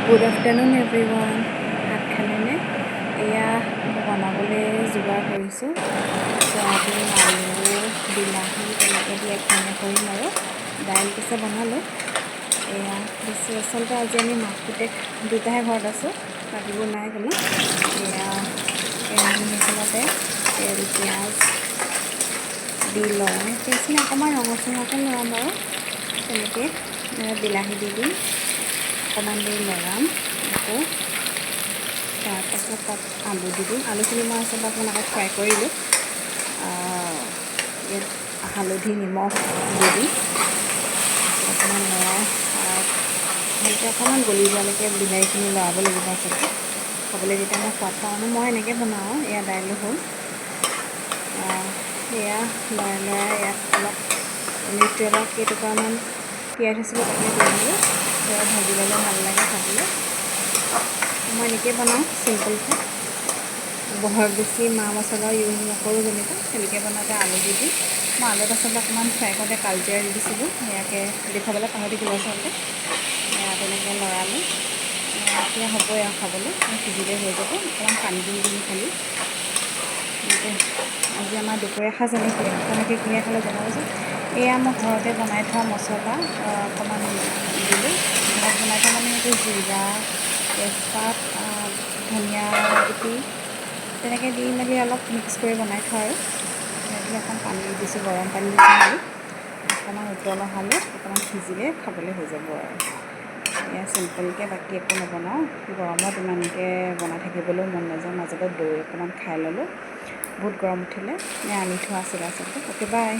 Good afternoon everyone. ভাত খালেনে? এয়া বনাবলৈ যোগাৰ কৰিছোঁ। চয়াবিন, আলু, বিলাহী তেনেকৈ দি এখনে কৰিম আৰু দাইল পিছে বনালোঁ। এয়া বেছি আচলতে আজি আমি মাক পুতেক দুটাহে ঘৰত আছোঁ, বাকীবোৰ নাই কোনো। এয়া কেৰাহীখনতে তেল পিঁয়াজ দি লৰাই পিছনে অকণমান ৰঙচুৱাকৈ লৰাম আৰু তেনেকৈ বিলাহী দি দিম, অকণমান দেৰি লৰাম। আকৌ তাৰপাছত তাত আলু দি দিম। আলুখিনি মই আচলতে অকণমান আগত ফ্ৰাই কৰিলোঁ। ইয়াত হালধি নিমখ দি দিম, অকণমান লৰাই ভালকৈ অকণমান গলি যোৱালৈকে বিলাহীখিনি লৰাব লাগিব। আচলতে খাবলৈ যেতিয়া মই সোৱাদ পাওঁ মই এনেকৈ বনাওঁ। এয়া দাইলো হ'ল, সেয়া লৰাই ইয়াত অলপ মিট অলপ কেইটুকুৰামান তিয়াই থৈছিলোঁ তাকে দি দিলোঁ। সেয়া ভাজি ল'লে ভাল লাগে খাবলৈ। মই এনেকৈ বনাওঁ চিম্পুলকৈ, বৰ বেছি মা মছলা ইউজ নকৰোঁ। যেনিবা তেনেকৈ বনাওঁতে আলু দি দিম। মই আলুত আচলতে অকণমান ফ্ৰাই কৰোঁতে কালজিৰা দি দিছিলোঁ, সেয়াকৈ দেখুৱাবলৈ পাহৰি থাকিলোঁ আচলতে। সেয়া তেনেকৈ লৰালোঁ। এতিয়া হ'বই আৰু খাবলৈ, সিজিলে হৈ যাব। অকণমান পানী দিম খালি। আজি আমাৰ দুপৰীয়া সাঁজ এনেকৈ আপোনালোকে কিহে খালে জনাবচোন। এয়া মই ঘৰতে বনাই থোৱা মছলা অকণমান দিলোঁ। ঘৰত বনাই থোৱা মানে সেইটো জিৰা, তেজপাত, ধনিয়া গুটি তেনেকৈ দি মেলি অলপ মিক্স কৰি বনাই থোৱা আৰু সেয়াকৈ অকণ পানী দিছোঁ, গৰম পানী দিছোঁ আৰু অকণমান উতল অহালৈ অকণমান সিজিলে খাবলৈ হৈ যাব আৰু। এয়া চিম্পলকৈ, বাকী একো নবনাওঁ। গৰমত ইমানকৈ বনাই থাকিবলৈও মন নাযায়। মাজতে দৈ অকণমান খাই ল'লোঁ, বহুত গৰম উঠিলে। আনি থোৱা আছিলে আচলতে। Okay bye.